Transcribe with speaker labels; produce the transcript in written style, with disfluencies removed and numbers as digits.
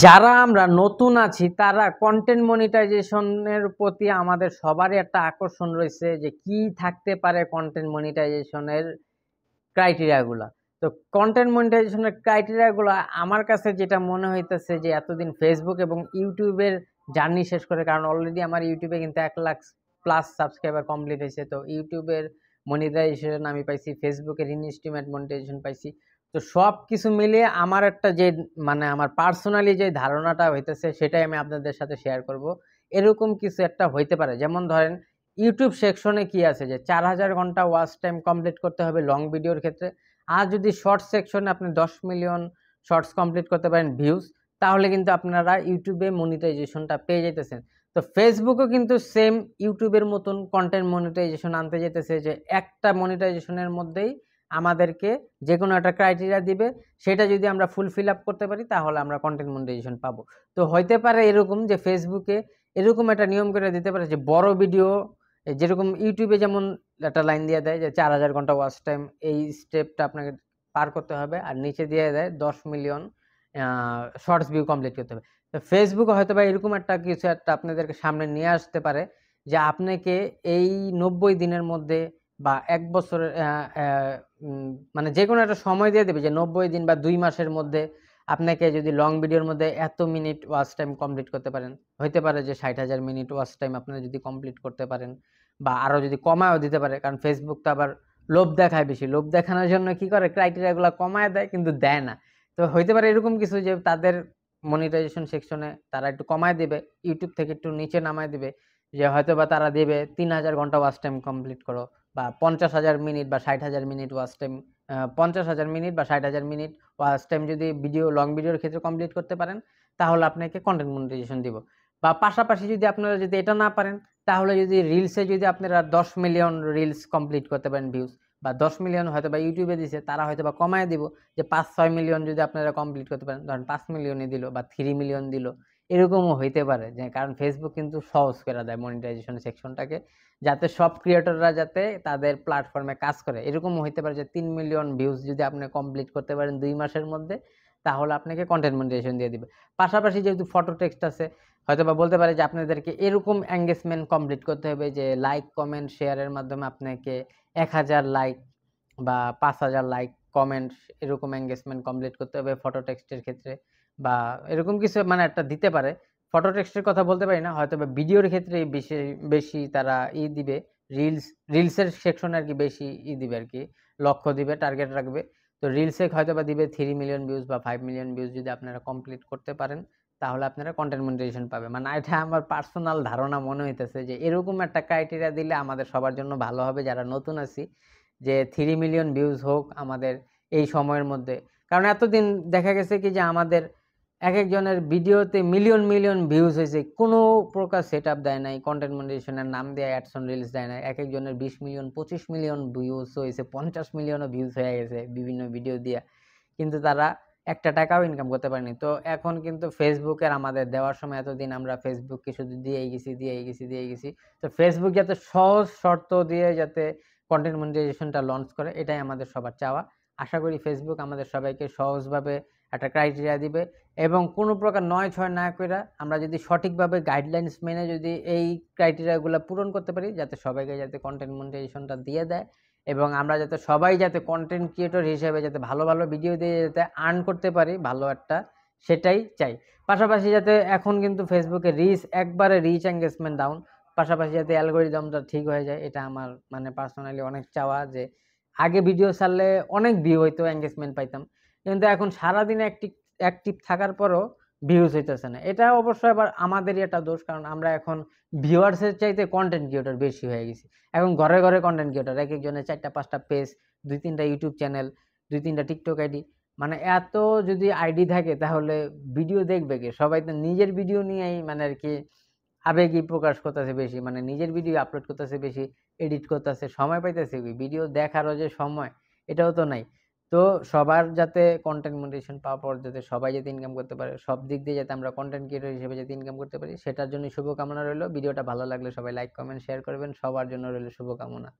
Speaker 1: যারা আমরা নতুন আছি তারা কন্টেন্ট মনিটাইজেশনের প্রতি আমাদের সবারই একটা আকর্ষণ রয়েছে যে কি থাকতে পারে কন্টেন্ট মনিটাইজেশনের ক্রাইটেরিয়াগুলো। তো কন্টেন্ট মনিটাইজেশনের ক্রাইটেরিয়াগুলো আমার কাছে যেটা মনে হইতেছে যে এতদিন ফেসবুক এবং ইউটিউবের জার্নি শেষ করে, কারণ অলরেডি আমার ইউটিউবে কিন্তু 1,00,000+ সাবস্ক্রাইবার কমপ্লিট হয়েছে। তো ইউটিউবের মনিটাইজেশন আমি পাইছি, ফেসবুকের ইনস্টিমেট মনিটাইজেশন পাইছি। তো সব কিছু মিলিয়ে আমার একটা যে মানে আমার পার্সোনালি যে ধারণাটা হইতেছে সেটাই আমি আপনাদের সাথে শেয়ার করব। এরকম কিছু একটা হইতে পারে, যেমন ধরেন ইউটিউব সেকশনে কি আছে যে 4000 ঘন্টা ওয়াচ টাইম কমপ্লিট করতে হবে লং ভিডিওর ক্ষেত্রে। আর যদি শর্ট সেকশনে আপনি 10 মিলিয়ন শর্টস কমপ্লিট করতে পারেন ভিউজ, তাহলে কিন্তু আপনারা ইউটিউবে মনিটাইজেশনটা পেয়ে যেতেছেন। তো ফেসবুকও কিন্তু সেম ইউটিউবের মতন কন্টেন্ট মনিটাইজেশন আনতে যেতেছে, যে একটা মনিটাইজেশনের মধ্যেই আমাদেরকে যে কোনো একটা ক্রাইটেরিয়া দিবে, সেটা যদি আমরা ফুলফিল আপ করতে পারি তাহলে আমরা কন্টেন্ট মনিটাইজেশন পাবো। তো হইতে পারে এরকম যে ফেসবুকে এরকম একটা নিয়ম করে দিতে পারে যে বড় ভিডিও, যেরকম ইউটিউবে যেমন একটা লাইন দিয়ে দেয় যে 4000 ঘন্টা ওয়াচ টাইম, এই স্টেপটা আপনাকে পার করতে হবে, আর নিচে দিয়ে দেয় 10 মিলিয়ন শর্টস ভিউ কমপ্লিট করতে হবে। তো ফেসবুকে হয়তো বা এরকম একটা কিছু একটা আপনাদেরকে সামনে নিয়ে আসতে পারে যে আপনাকে এই 90 দিনের মধ্যে বা 1 বছরের মানে যে কোনো একটা সময় দিয়ে দেবে যে 90 দিন বা 2 মাসের মধ্যে আপনাকে যদি লং ভিডিওর মধ্যে এত মিনিট ওয়াচ টাইম কমপ্লিট করতে পারেন, হইতে পারে যে 60,000 মিনিট ওয়াচ টাইম আপনারা যদি কমপ্লিট করতে পারেন, বা আরও যদি কমায়ও দিতে পারে, কারণ ফেসবুক তো আবার লোভ দেখায় বেশি, লোভ দেখানোর জন্য কি করে ক্রাইটেরিয়াগুলো কমায় দেয় কিন্তু দেয় না। তো হইতে পারে এরকম কিছু যে তাদের মনিটাইজেশন সেকশনে তারা একটু কমায় দিবে, ইউটিউব থেকে একটু নিচে নামায় দিবে, যে হয়তো বা তারা দেবে 3000 ঘন্টা ওয়াচ টাইম কমপ্লিট করো, বা 50,000 মিনিট বা 60,000 মিনিট ওয়াচ টাইম, 50,000 মিনিট বা 60,000 মিনিট ওয়াচ টাইম যদি ভিডিও লং ভিডিওর ক্ষেত্রে কমপ্লিট করতে পারেন তাহলে আপনাকে কন্টেন্ট মনিটাইজেশন দিব। বা পাশাপাশি যদি আপনারা যদি এটা না পারেন, তাহলে যদি রিলসে যদি আপনারা 10 মিলিয়ন রিলস কমপ্লিট করতে পারেন ভিউজ, বা 10 মিলিয়ন হয়তো বা ইউটিউবে দিছে, তারা হয়তো বা কমায় দিব যে 5-6 মিলিয়ন যদি আপনারা কমপ্লিট করতে পারেন, ধরেন 5 মিলিয়নই দিল বা 3 মিলিয়ন দিল, এরকমও হইতে পারে। যে কারণ ফেসবুক কিন্তু সহজ করে দেয় মনিটাইজেশন সেকশনটাকে, যাতে সব ক্রিয়েটররা যাতে তাদের প্ল্যাটফর্মে কাজ করে। এরকমও হইতে পারে যে 3 মিলিয়ন ভিউজ যদি আপনি কমপ্লিট করতে পারেন 2 মাসের মধ্যে, তাহলে আপনাকে কন্টেন্ট মনিটাইজেশন দিয়ে দিবে। পাশাপাশি যেহেতু ফটো টেক্সট আছে, হয়তোবা বলতে পারে যে আপনাদেরকে এরকম এঙ্গেজমেন্ট কমপ্লিট করতে হবে যে লাইক কমেন্ট শেয়ারের মাধ্যমে আপনাকে 1000 লাইক বা 5000 লাইক কমেন্ট, এরকম এঙ্গেজমেন্ট কমপ্লিট করতে হবে ফটো টেক্সটের ক্ষেত্রে, বা এরকম কিছু মানে একটা দিতে পারে। ফটো টেক্সটের কথা বলতে পারি না, হয়তো বা ভিডিওর ক্ষেত্রে বেশি বেশি তারা দিবে, রিলসের সেকশনে আর কি বেশি দিবে আর কি, লক্ষ্য দিবে, টার্গেট রাখবে। তো রিলসে হয়তো বা দিবে 3 মিলিয়ন ভিউজ বা 5 মিলিয়ন ভিউজ যদি আপনারা কমপ্লিট করতে পারেন, তাহলে আপনারা কন্টেন্ট মনিটাইজেশন পাবে। মানে এটা আমার পার্সোনাল ধারণা মনে হইতেছে যে এরকম একটা ক্রাইটেরিয়া দিলে আমাদের সবার জন্য ভালো হবে যারা নতুন আছি, যে 3 মিলিয়ন ভিউজ হোক আমাদের এই সময়ের মধ্যে। কারণ এতদিন দেখা গেছে কি যে আমাদের একেকজনের ভিডিওতে মিলিয়ন মিলিয়ন ভিউজ হয়েছে, কোনো প্রকার সেটআপ দেয় নাই, কন্টেন্ট মনিটাইজেশনের নাম দিয়ে অ্যাডস অন রিলস দেয় নাই। একেকজনের 20 মিলিয়ন 25 মিলিয়ন ভিউজ হয়েছে, 50 মিলিয়নও ভিউজ হয়ে গেছে বিভিন্ন ভিডিও দিয়া, কিন্তু তারা একটা টাকাও ইনকাম করতে পারেনি। তো এখন কিন্তু ফেসবুকের আমাদের দেওয়ার সময় এতদিন আমরা ফেসবুককে শুধু দিয়েই গেছি। তো ফেসবুক যাতে সহজ শর্ত দিয়ে যাতে কন্টেন্ট মনিটাইজেশনটা লঞ্চ করে, এটাই আমাদের সবার চাওয়া। আশা করি ফেসবুক আমাদের সবাইকে সহজভাবে একটা ক্রাইটেরিয়া দিবে, এবং কোনো প্রকার নয় ছয় না কইরা আমরা যদি সঠিকভাবে গাইডলাইনস মেনে যদি এই ক্রাইটেরিয়াগুলো পূরণ করতে পারি, যাতে সবাইকে যাতে কন্টেন্ট মনিটাইজেশনটা দিয়ে দেয়, এবং আমরা যাতে সবাই যাতে কন্টেন্ট ক্রিয়েটর হিসেবে যাতে ভালো ভালো ভিডিও দিয়ে যাতে আর্ন করতে পারি ভালো একটা, সেটাই চাই। পাশাপাশি যাতে এখন কিন্তু ফেসবুকে একবারে রিচ এঙ্গেজমেন্ট ডাউন, পাশাপাশি যাতে অ্যালগরিদমটা ঠিক হয়ে যায়, এটা আমার মানে পার্সোনালি অনেক চাওয়া। যে আগে ভিডিও ছাড়লে অনেক ভিউ হইতো, এঙ্গেজমেন্ট পাইতাম, কিন্তু এখন সারাদিনে অ্যাক্টিভ থাকার পরও ভিউজ হইতেছে না। এটা অবশ্য আবার আমাদেরই একটা দোষ, কারণ আমরা এখন ভিউয়ার্সের চাইতে কন্টেন্ট ক্রিয়েটর বেশি হয়ে গেছি। এখন ঘরে ঘরে কন্টেন্ট ক্রিয়েটর, একেকজনের 4টা 5টা পেজ, 2-3টা ইউটিউব চ্যানেল, 2-3টা টিকটক আইডি। মানে এত যদি আইডি থাকে তাহলে ভিডিও দেখবে কে? সবাই তো নিজের ভিডিও নিয়েই মানে আর কি আবেগী প্রকাশ করতেছে বেশি, মানে নিজের ভিডিও আপলোড করতেছে বেশি, এডিট করতেছে, সময় পাইতেছে কি ভিডিও দেখারও যে সময়, এটাও তো নাই। তো সবার যাতে কন্টেন্ট মনিটাইজেশন পাওয়ার পর যাতে সবাই যাতে ইনকাম করতে পারে, সব দিক দিয়ে যাতে আমরা কন্টেন্ট ক্রিয়েটর হিসেবে যাতে ইনকাম করতে পারি, সেটার জন্য শুভকামনা রইল। ভিডিওটা ভালো লাগলে সবাই লাইক কমেন্ট শেয়ার করবেন, সবার জন্য রইল শুভকামনা।